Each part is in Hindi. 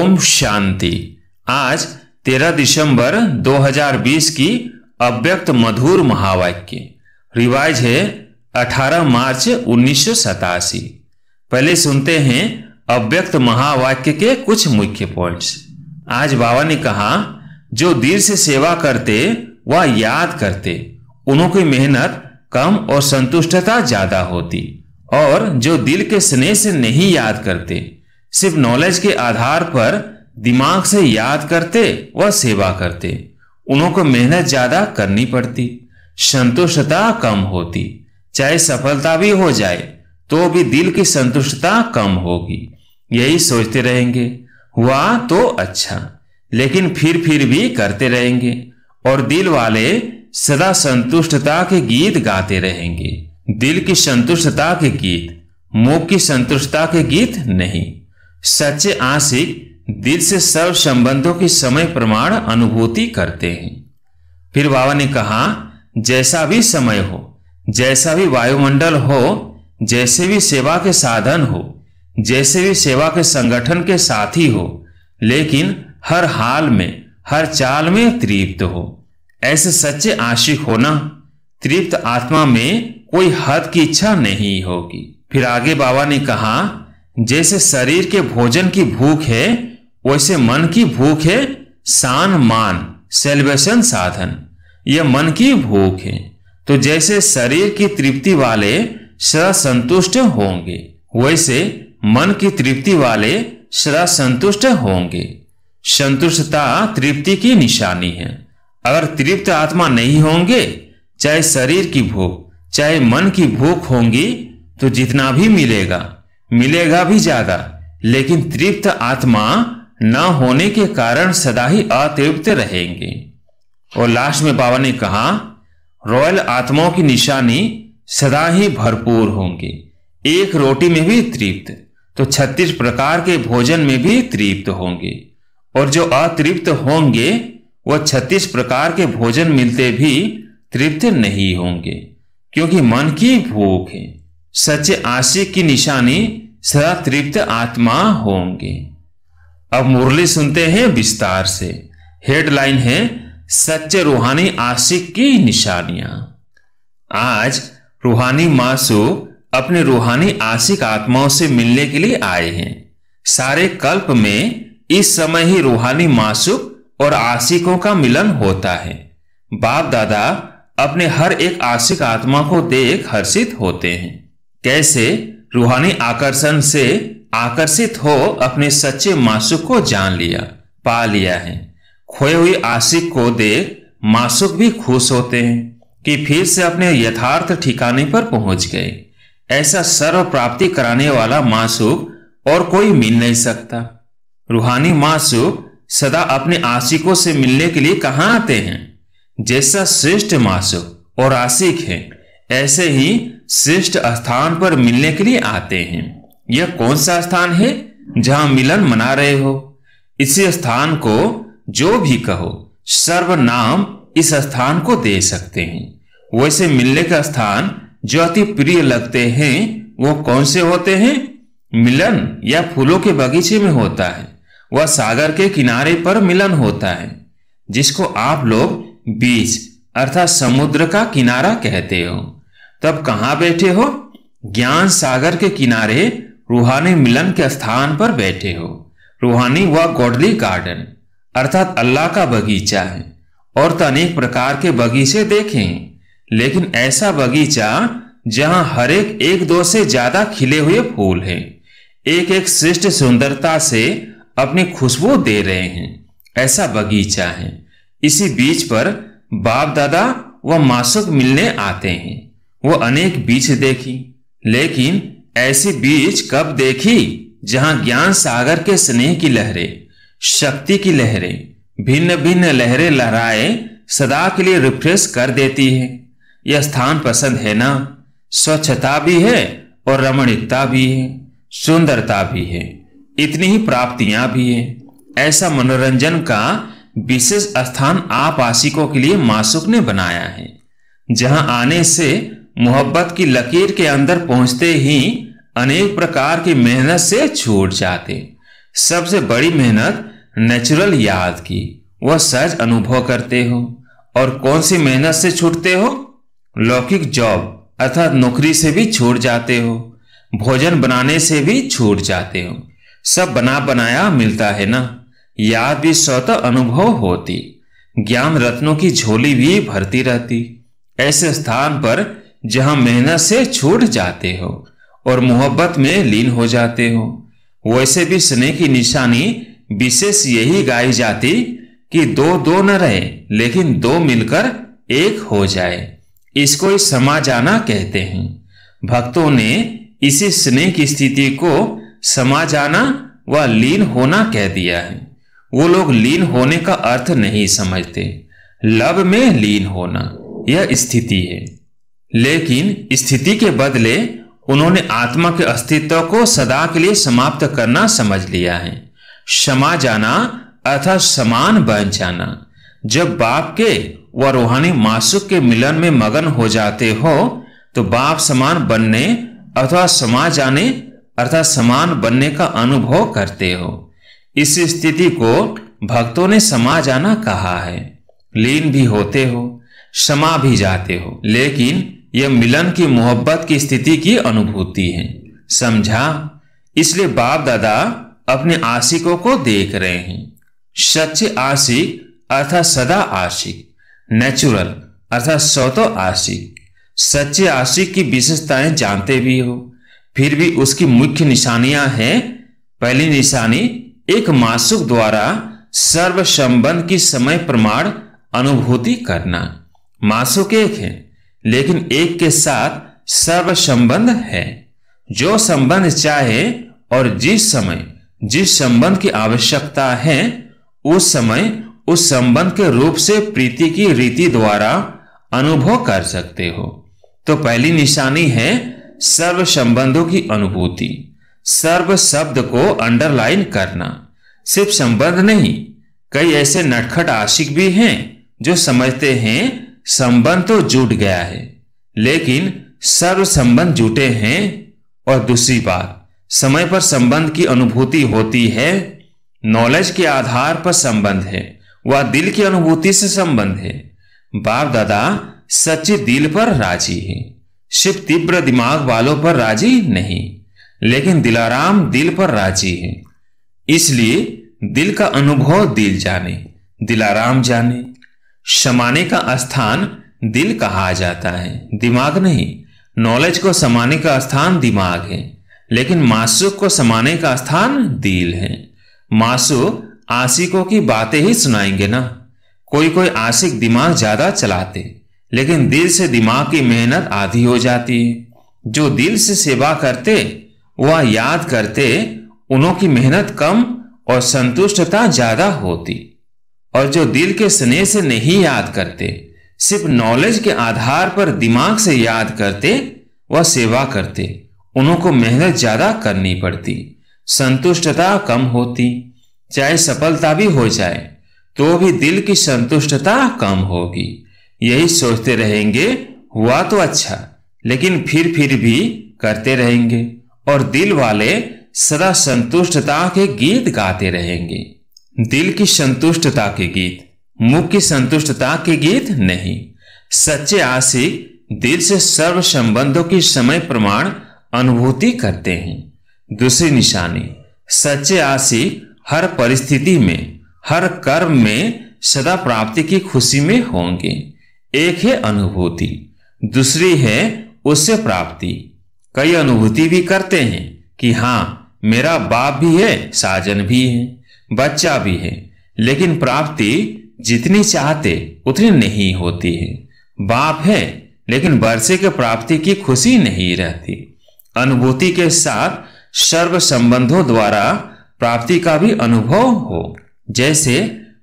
ओम शांति। आज 13 दिसंबर 2020 की अव्यक्त मधुर महावाक्य। रिवाज है 18 मार्च 1987। पहले सुनते हैं अव्यक्त महावाक्य के कुछ मुख्य पॉइंट्स। आज बाबा ने कहा, जो दिल से सेवा करते व याद करते उन्हों की मेहनत कम और संतुष्टता ज्यादा होती, और जो दिल के स्नेह से नहीं याद करते, सिर्फ नॉलेज के आधार पर दिमाग से याद करते व सेवा करते, उन्हों को मेहनत ज्यादा करनी पड़ती, संतुष्टता कम होती। चाहे सफलता भी हो जाए तो भी दिल की संतुष्टता कम होगी। यही सोचते रहेंगे, हुआ तो अच्छा, लेकिन फिर भी करते रहेंगे, और दिल वाले सदा संतुष्टता के गीत गाते रहेंगे। दिल की संतुष्टता के गीत, मुख की संतुष्टता के गीत नहीं। सच्चे आशिक दिल से सर्व संबंधों की समय प्रमाण अनुभूति करते हैं। फिर बाबा ने कहा, जैसा भी समय हो, जैसा भी वायुमंडल हो, जैसे भी सेवा के साधन हो, जैसे भी सेवा के संगठन के साथी हो, लेकिन हर हाल में, हर चाल में तृप्त हो। ऐसे सच्चे आशिक होना, तृप्त आत्मा में कोई हद की इच्छा नहीं होगी। फिर आगे बाबा ने कहा, जैसे शरीर के भोजन की भूख है, वैसे मन की भूख है सान मान, सेलिब्रेशन साधन। यह मन की भूख है। तो जैसे शरीर की तृप्ति वाले सदा संतुष्ट होंगे, वैसे मन की तृप्ति वाले सदा संतुष्ट होंगे। संतुष्टता तृप्ति की निशानी है। अगर तृप्त आत्मा नहीं होंगे, चाहे शरीर की भूख चाहे मन की भूख होंगी, तो जितना भी मिलेगा भी ज्यादा, लेकिन तृप्त आत्मा न होने के कारण सदा ही अतृप्त रहेंगे। और लास्ट में बाबा ने कहा, रॉयल आत्माओं की निशानी सदा ही भरपूर होंगे। एक रोटी में भी तृप्त, तो 36 प्रकार के भोजन में भी तृप्त होंगे। और जो अतृप्त होंगे, वह 36 प्रकार के भोजन मिलते भी तृप्त नहीं होंगे, क्योंकि मन की भूख है। सच्चे आशिक की निशानी सदा तृप्त आत्मा होंगे। अब मुरली सुनते हैं विस्तार से। हेडलाइन है, सच्चे रूहानी आशिक की निशानियां। आज रूहानी मासूक अपने रूहानी आशिक आत्माओं से मिलने के लिए आए हैं। सारे कल्प में इस समय ही रूहानी मासूक और आशिकों का मिलन होता है। बाप दादा अपने हर एक आशिक आत्मा को देख हर्षित होते हैं। कैसे रूहानी आकर्षण से आकर्षित हो अपने सच्चे मासूक को जान लिया, पा लिया है। खोए हुए आशिक को देख मासूक भी खुश होते हैं कि फिर से अपने यथार्थ ठिकाने पर पहुंच गए। ऐसा सर्व प्राप्ति कराने वाला मासूक और कोई मिल नहीं सकता। रूहानी मासूक सदा अपने आशिकों से मिलने के लिए कहां आते हैं? जैसा श्रेष्ठ मासूक और आशिक है, ऐसे ही श्रेष्ठ स्थान पर मिलने के लिए आते हैं। यह कौन सा स्थान है जहां मिलन मना रहे हो? इसी स्थान को जो भी कहो, सर्वनाम इस स्थान को दे सकते हैं। वैसे मिलने का स्थान जो अति प्रिय लगते हैं, वो कौन से होते हैं? मिलन या फूलों के बगीचे में होता है, वह सागर के किनारे पर मिलन होता है, जिसको आप लोग बीच अर्थात समुद्र का किनारा कहते हो। तब कहां बैठे हो? ज्ञान सागर के किनारे रूहानी मिलन के स्थान पर बैठे हो। रूहानी व गॉडली गार्डन अर्थात अल्लाह का बगीचा है। और तो अनेक प्रकार के बगीचे देखें, लेकिन ऐसा बगीचा जहां हर एक दो से ज्यादा खिले हुए फूल हैं, एक श्रेष्ठ सुंदरता से अपनी खुशबू दे रहे हैं, ऐसा बगीचा है। इसी बीच पर बाप दादा व मासूक मिलने आते हैं। वो अनेक बीच देखी, लेकिन ऐसी बीच कब देखी जहां ज्ञान सागर के स्नेह की लहरें, शक्ति की लहरें भिन्न भिन्न लहरें लहराए सदा के लिए रिफ्रेश कर देती है। यह स्थान पसंद है ना? स्वच्छता भी है और रमणीकता भी है, सुंदरता भी है, इतनी ही प्राप्तियां भी है। ऐसा मनोरंजन का विशेष स्थान आप आशिकों के लिए मासूक ने बनाया है, जहां आने से मोहब्बत की लकीर के अंदर पहुंचते ही अनेक प्रकार की मेहनत से छूट जाते, सबसे बड़ी मेहनत नेचुरल याद की, वह सहज अनुभव करते हो। और कौन सी मेहनत से छूटते हो? लौकिक जॉब अर्थात नौकरी से भी छूट जाते हो, भोजन बनाने से भी छूट जाते हो। सब बना बनाया मिलता है ना। याद भी स्वतः अनुभव होती, ज्ञान रत्नों की झोली भी भरती रहती। ऐसे स्थान पर जहां मेहनत से छूट जाते हो और मोहब्बत में लीन हो जाते हो, वैसे भी स्नेह की निशानी विशेष यही गाई जाती कि दो दो न रहे लेकिन दो मिलकर एक हो जाए। इसको ही समा जाना कहते हैं। भक्तों ने इसी स्नेह की स्थिति को समा जाना व लीन होना कह दिया है। वो लोग लीन होने का अर्थ नहीं समझते। लब में लीन होना यह स्थिति है, लेकिन स्थिति के बदले उन्होंने आत्मा के अस्तित्व को सदा के लिए समाप्त करना समझ लिया है। समा जाना अर्थात समान बन जाना। जब बाप के व रूहानी मासूक के मिलन में मगन हो जाते हो तो बाप समान बनने अथवा समा जाने अर्थात समान बनने का अनुभव करते हो। इस स्थिति को भक्तों ने समा जाना कहा है। लीन भी होते हो, समा भी जाते हो, लेकिन यह मिलन की मोहब्बत की स्थिति की अनुभूति है। समझा? इसलिए बाप दादा अपने आशिकों को देख रहे हैं। सच्चे आशिक अर्थात सदा आशिक, नेचुरल अर्थात स्वतः आशिक। सच्चे आशिक की विशेषताएं जानते भी हो, फिर भी उसकी मुख्य निशानियां हैं। पहली निशानी, एक मासूक द्वारा सर्व संबंध की समय प्रमाण अनुभूति करना। मासूक एक है, लेकिन एक के साथ सर्व संबंध है। जो संबंध चाहे और जिस समय जिस संबंध की आवश्यकता है उस समय उस संबंध के रूप से प्रीति की रीति द्वारा अनुभव कर सकते हो। तो पहली निशानी है सर्व संबंधों की अनुभूति। सर्व शब्द को अंडरलाइन करना। सिर्फ संबंध नहीं, कई ऐसे नटखट आशिक भी हैं जो समझते हैं संबंध तो जुट गया है, लेकिन सर्व संबंध जुटे हैं। और दूसरी बात, समय पर संबंध की अनुभूति होती है। नॉलेज के आधार पर संबंध है, वह दिल की अनुभूति से संबंध है। बाप दादा सच्चे दिल पर राजी है, सिर्फ तीव्र दिमाग वालों पर राजी नहीं, लेकिन दिलाराम दिल पर राजी है। इसलिए दिल का अनुभव दिल जाने, दिलाराम जाने। समाने का स्थान दिल कहा जाता है, दिमाग नहीं। नॉलेज को समाने का स्थान दिमाग है, लेकिन मासूक को समाने का स्थान दिल है। मासूक आशिकों की बातें ही सुनाएंगे ना। कोई कोई आशिक दिमाग ज्यादा चलाते, लेकिन दिल से दिमाग की मेहनत आधी हो जाती है। जो दिल से सेवा करते वह याद करते, उन्हों की मेहनत कम और संतुष्टता ज्यादा होती। और जो दिल के स्नेह से नहीं याद करते, सिर्फ नॉलेज के आधार पर दिमाग से याद करते, वह सेवा करते, उन्हों को मेहनत ज्यादा करनी पड़ती, संतुष्टता कम होती। चाहे सफलता भी हो जाए तो भी दिल की संतुष्टता कम होगी। यही सोचते रहेंगे हुआ तो अच्छा, लेकिन फिर भी करते रहेंगे। और दिल वाले सदा संतुष्टता के गीत गाते रहेंगे। दिल की संतुष्टता के गीत, मुख की संतुष्टता के गीत नहीं। सच्चे आशिक दिल से सर्व संबंधों की समय प्रमाण अनुभूति करते हैं। दूसरी निशानी, सच्चे आशिक हर परिस्थिति में, हर कर्म में सदा प्राप्ति की खुशी में होंगे। एक है अनुभूति, दूसरी है उससे प्राप्ति। कई अनुभूति भी करते हैं कि हाँ मेरा बाप भी है, साजन भी है, बच्चा भी है, लेकिन प्राप्ति जितनी चाहते उतनी नहीं होती है। बाप है लेकिन वर्षे के प्राप्ति की खुशी नहीं रहती। अनुभूति के साथ सर्व संबंधों द्वारा प्राप्ति का भी अनुभव हो। जैसे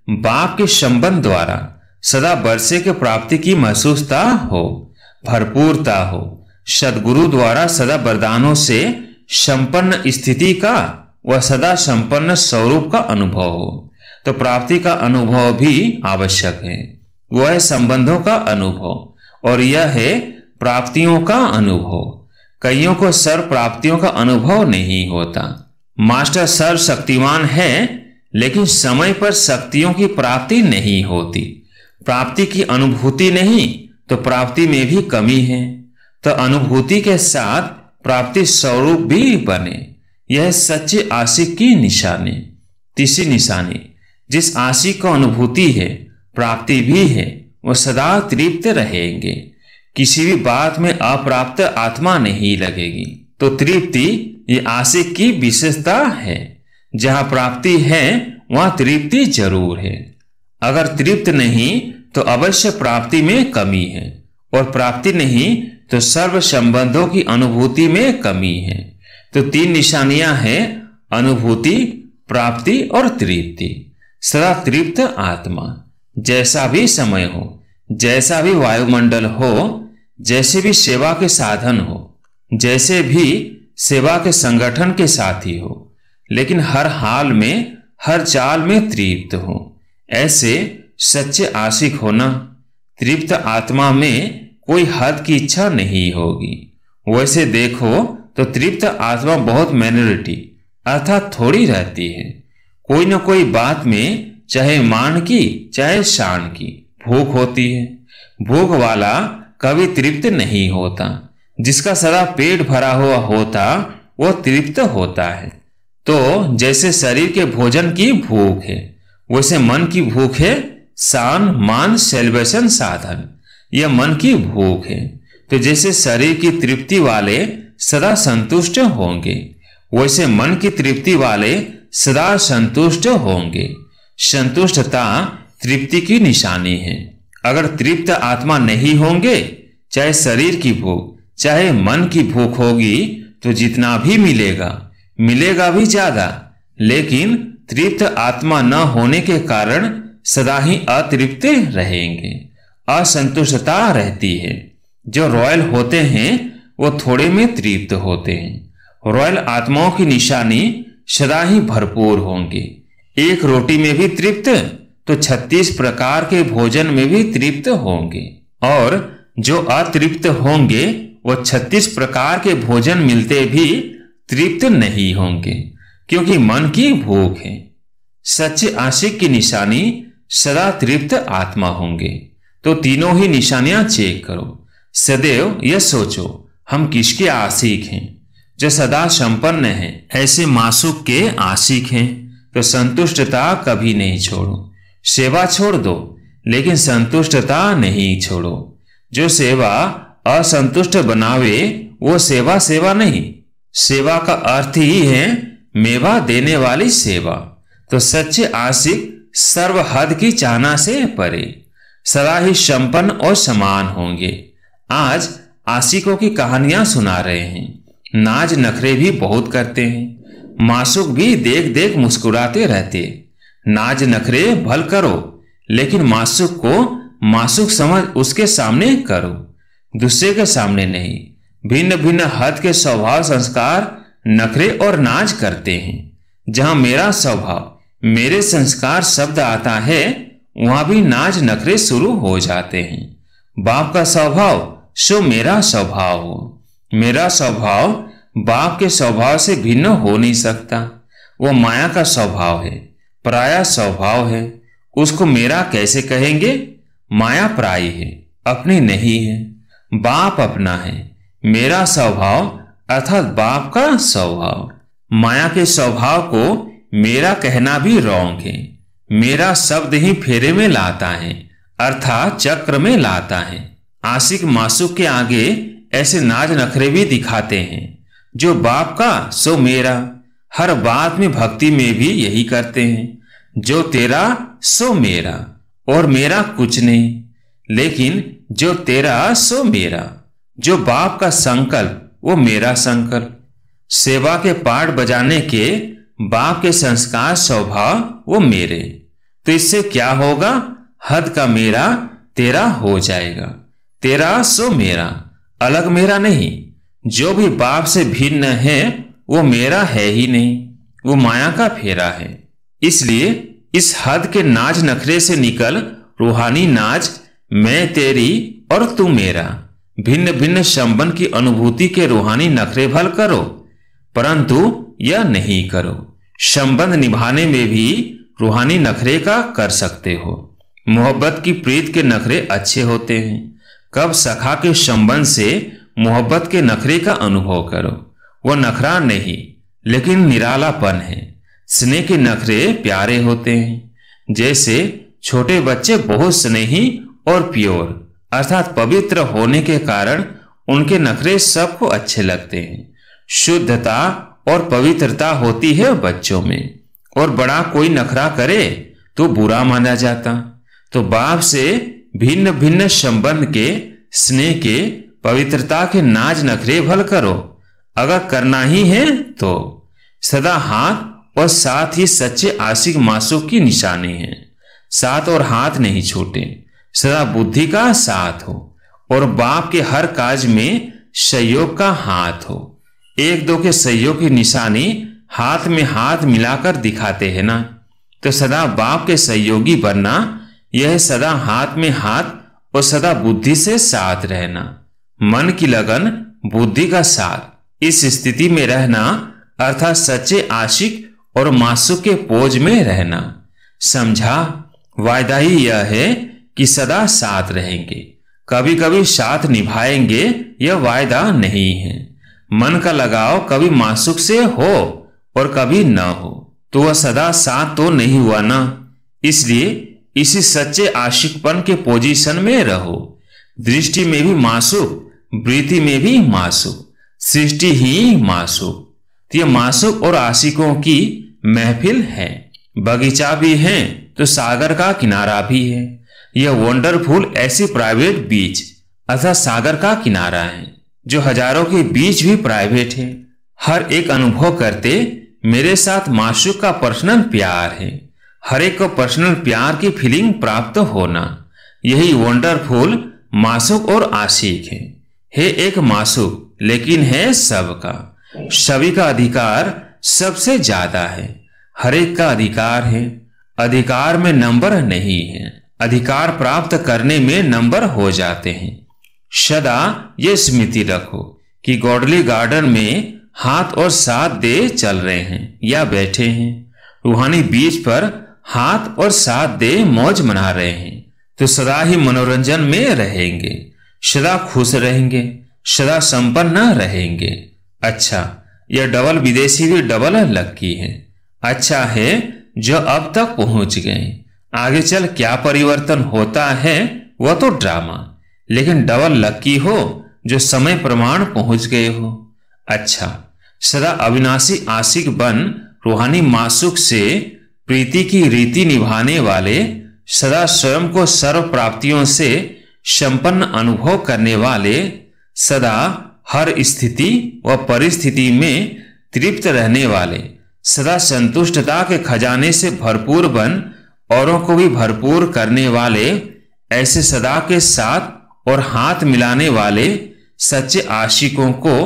बाप के संबंध द्वारा सदा वर्षे के प्राप्ति की महसूसता हो, भरपूरता हो। सदगुरु द्वारा सदा वरदानों से संपन्न स्थिति का व सदा संपन्न स्वरूप का अनुभव हो, तो प्राप्ति का अनुभव भी आवश्यक है। वह है संबंधों का अनुभव और यह है प्राप्तियों का अनुभव। कईयों को सर्व प्राप्तियों का अनुभव नहीं होता, मास्टर सर्वशक्तिमान है, लेकिन समय पर शक्तियों की प्राप्ति नहीं होती। प्राप्ति की अनुभूति नहीं तो प्राप्ति में भी कमी है, तो अनुभूति के साथ प्राप्ति स्वरूप भी बने। यह सच्चे आशिक की निशानी। तीसरी निशानी, जिस आशिक को अनुभूति है, प्राप्ति भी है, वो सदा तृप्त रहेंगे। किसी भी बात में अप्राप्त आत्मा नहीं लगेगी। तो तृप्ति ये आशिक की विशेषता है। जहां प्राप्ति है वहां तृप्ति जरूर है। अगर तृप्त नहीं तो अवश्य प्राप्ति में कमी है, और प्राप्ति नहीं तो सर्व संबंधों की अनुभूति में कमी है। तो 3 निशानियां हैं, अनुभूति, प्राप्ति और तृप्ति। सदा तृप्त आत्मा, जैसा भी समय हो, जैसा भी वायुमंडल हो, जैसे भी सेवा के साधन हो, जैसे भी सेवा के संगठन के साथी हो, लेकिन हर हाल में, हर चाल में तृप्त हो। ऐसे सच्चे आशिक होना। तृप्त आत्मा में कोई हद की इच्छा नहीं होगी। वैसे देखो तो तृप्त आत्मा बहुत माइनॉरिटी अर्थात थोड़ी रहती है। कोई न कोई बात में, चाहे मान की चाहे शान की, भूख होती है। भूख वाला कभी तृप्त नहीं होता। जिसका सदा पेट भरा हुआ होता वो तृप्त होता है। तो जैसे शरीर के भोजन की भूख है, वैसे मन की भूख है शान, मान, सेलिब्रेशन, साधन। यह मन की भूख है। तो जैसे शरीर की तृप्ति वाले सदा संतुष्ट होंगे, वैसे मन की तृप्ति वाले सदा संतुष्ट होंगे। संतुष्टता तृप्ति की निशानी है। अगर तृप्त आत्मा नहीं होंगे, चाहे शरीर की भूख चाहे मन की भूख होगी, तो जितना भी मिलेगा, मिलेगा भी ज्यादा, लेकिन तृप्त आत्मा न होने के कारण सदा ही अतृप्त रहेंगे। असंतुष्टता रहती है। जो रॉयल होते हैं वो थोड़े में तृप्त होते हैं। रॉयल आत्माओं की निशानी सदा ही भरपूर होंगे। एक रोटी में भी तृप्त तो 36 प्रकार के भोजन में भी तृप्त होंगे। और जो अतृप्त होंगे वो 36 प्रकार के भोजन मिलते भी तृप्त नहीं होंगे, क्योंकि मन की भूख है। सच्चे आशिक की निशानी सदा तृप्त आत्मा होंगे। तो तीनों ही निशानियां चेक करो। सदैव यह सोचो हम किसके आशिक हैं। जो सदा संपन्न है, ऐसे मासूक के आशिक हैं। तो संतुष्टता कभी नहीं छोड़ो। सेवा छोड़ दो, लेकिन संतुष्टता नहीं छोड़ो। जो सेवा असंतुष्ट बनावे वो सेवा सेवा नहीं। सेवा का अर्थ ही है मेवा देने वाली सेवा। तो सच्चे आशिक सर्व हद की चाहना से परे, सदा ही संपन्न और समान होंगे। आज आशिकों की कहानियां सुना रहे हैं। नाज नखरे भी बहुत करते हैं। मासूक भी देख देख मुस्कुराते रहते। नाज नखरे भल करो, लेकिन मासूक को मासूक समझ उसके सामने करो, दूसरे के सामने नहीं। भिन्न भिन्न हद के स्वभाव, संस्कार, नखरे और नाज करते हैं। जहां मेरा स्वभाव, मेरे संस्कार शब्द आता है, वहां भी नाज नखरे शुरू हो जाते हैं। बाप का स्वभाव सो मेरा स्वभाव हो। मेरा स्वभाव बाप के स्वभाव से भिन्न हो नहीं सकता। वो माया का स्वभाव है, पराया स्वभाव है। उसको मेरा कैसे कहेंगे? माया पराई है, अपनी नहीं है। बाप अपना है। मेरा स्वभाव अर्थात बाप का स्वभाव। माया के स्वभाव को मेरा कहना भी रॉन्ग है। मेरा शब्द ही फेरे में लाता है, अर्थात चक्र में लाता है। आशिक मासूक के आगे ऐसे नाज नखरे भी दिखाते हैं। जो बाप का सो मेरा, हर बात में भक्ति में भी यही करते हैं। जो तेरा सो मेरा, और मेरा कुछ नहीं। लेकिन जो तेरा सो मेरा, जो बाप का संकल्प वो मेरा संकल्प। सेवा के पाठ बजाने के बाप के संस्कार, स्वभाव वो मेरे। तो इससे क्या होगा? हद का मेरा तेरा हो जाएगा। तेरा सो मेरा, अलग मेरा नहीं। जो भी बाप से भिन्न है वो मेरा है ही नहीं, वो माया का फेरा है। इसलिए इस हद के नाज नखरे से निकल रूहानी नाज, मैं तेरी और तू मेरा, भिन्न भिन्न संबंध की अनुभूति के रूहानी नखरे भल करो। परंतु या नहीं करो। संबंध निभाने में भी रूहानी नखरे का कर सकते हो। मोहब्बत की प्रीत के नखरे अच्छे होते हैं। कब सखा के संबंध से मोहब्बत के नखरे का अनुभव करो। वह नखरा नहीं लेकिन निरालापन है। स्नेह के नखरे प्यारे होते हैं। जैसे छोटे बच्चे बहुत स्नेही और प्योर अर्थात पवित्र होने के कारण उनके नखरे सबको अच्छे लगते हैं। शुद्धता और पवित्रता होती है बच्चों में, और बड़ा कोई नखरा करे तो बुरा माना जाता। तो बाप से भिन्न भिन्न संबंध के, स्नेह के, पवित्रता के नाज नखरे भल करो। अगर करना ही है तो सदा हाथ और साथ ही सच्चे आशिक मासूक की निशानी है। साथ और हाथ नहीं छूटे, सदा बुद्धि का साथ हो और बाप के हर काज में सहयोग का हाथ हो। एक दो के सहयोग की निशानी हाथ में हाथ मिलाकर दिखाते हैं ना, तो सदा बाप के सहयोगी बनना यह सदा हाथ में हाथ और सदा बुद्धि से साथ रहना। मन की लगन, बुद्धि का साथ, इस स्थिति में रहना अर्थात सच्चे आशिक और मासूक के पोज में रहना। समझा? वायदा ही यह है कि सदा साथ रहेंगे, कभी कभी साथ निभाएंगे, यह वायदा नहीं है। मन का लगाव कभी मासूक से हो और कभी न हो तो वह सदा साथ तो नहीं हुआ ना। इसलिए इसी सच्चे आशिकपन के पोजीशन में रहो। दृष्टि में भी मासूक, वृत्ति में भी मासूक, सृष्टि ही मासूक। तो यह मासूक और आशिकों की महफिल है। बगीचा भी है तो सागर का किनारा भी है। यह वंडरफुल ऐसी प्राइवेट बीच अर्थात सागर का किनारा है जो हजारों के बीच भी प्राइवेट है। हर एक अनुभव करते मेरे साथ मासूक का पर्सनल प्यार है। हर एक को पर्सनल प्यार की फीलिंग प्राप्त होना, यही वंडरफुल मासूक और आशिक है एक मासूक लेकिन है सबका। सभी का अधिकार सबसे ज्यादा है। हर एक का अधिकार है। अधिकार में नंबर नहीं है। अधिकार प्राप्त करने में नंबर हो जाते हैं। सदा ये स्मृति रखो कि गॉडली गार्डन में हाथ और साथ दे चल रहे हैं या बैठे हैं। रूहानी बीच पर हाथ और साथ दे मौज मना रहे हैं तो सदा ही मनोरंजन में रहेंगे, सदा खुश रहेंगे, सदा संपन्न रहेंगे। अच्छा, यह डबल विदेशी भी डबल लक्की है। अच्छा है जो अब तक पहुंच गए। आगे चल क्या परिवर्तन होता है वह तो ड्रामा, लेकिन डबल लक्की हो जो समय प्रमाण पहुंच गए हो। अच्छा, सदा अविनाशी आशिक बन रूहानी मासूक से प्रीति की रीति निभाने वाले, सदा स्वयं को सर्व प्राप्तियों से संपन्न अनुभव करने वाले, सदा हर स्थिति व परिस्थिति में तृप्त रहने वाले, सदा संतुष्टता के खजाने से भरपूर बन औरों को भी भरपूर करने वाले, ऐसे सदा के साथ और हाथ मिलाने वाले सच्चे आशिकों को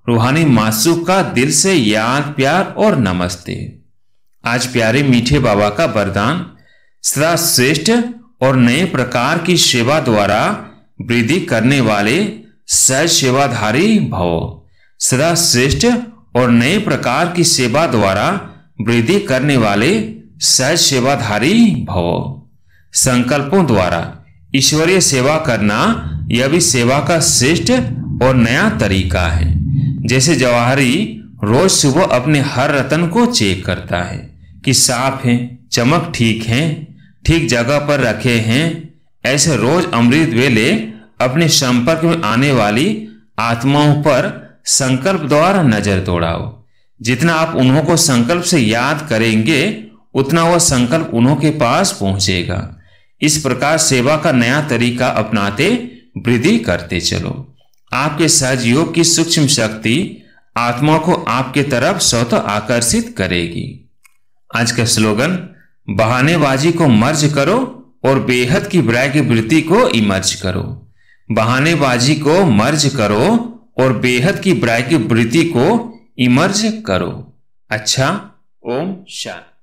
रूहानी मासूक का दिल से याद, प्यार और नमस्ते। आज प्यारे मीठे बाबा का वरदान, सदा श्रेष्ठ और नए प्रकार की सेवा द्वारा वृद्धि करने वाले सहज सेवाधारी भव। सदा श्रेष्ठ और नए प्रकार की सेवा द्वारा वृद्धि करने वाले सहज सेवाधारी भव। संकल्पों द्वारा ईश्वरीय सेवा करना यह भी सेवा का श्रेष्ठ और नया तरीका है। जैसे जवाहरी रोज सुबह अपने हर रतन को चेक करता है कि साफ है, चमक ठीक है, ठीक जगह पर रखे हैं, ऐसे रोज अमृत वेले अपने संपर्क में आने वाली आत्माओं पर संकल्प द्वारा नजर दौड़ाओ। जितना आप उन्हों को संकल्प से याद करेंगे उतना वह संकल्प उन्हों के पास पहुंचेगा। इस प्रकार सेवा का नया तरीका अपनाते वृद्धि करते चलो। आपके सहयोग की सूक्ष्म शक्ति आत्मा को आपके तरफ स्वतः आकर्षित करेगी। आज का स्लोगन, बहानेबाजी को मर्ज करो और बेहद की बुराई की वृत्ति को इमर्ज करो। बहानेबाजी को मर्ज करो और बेहद की बुराई की वृत्ति को इमर्ज करो। अच्छा, ओम शांति।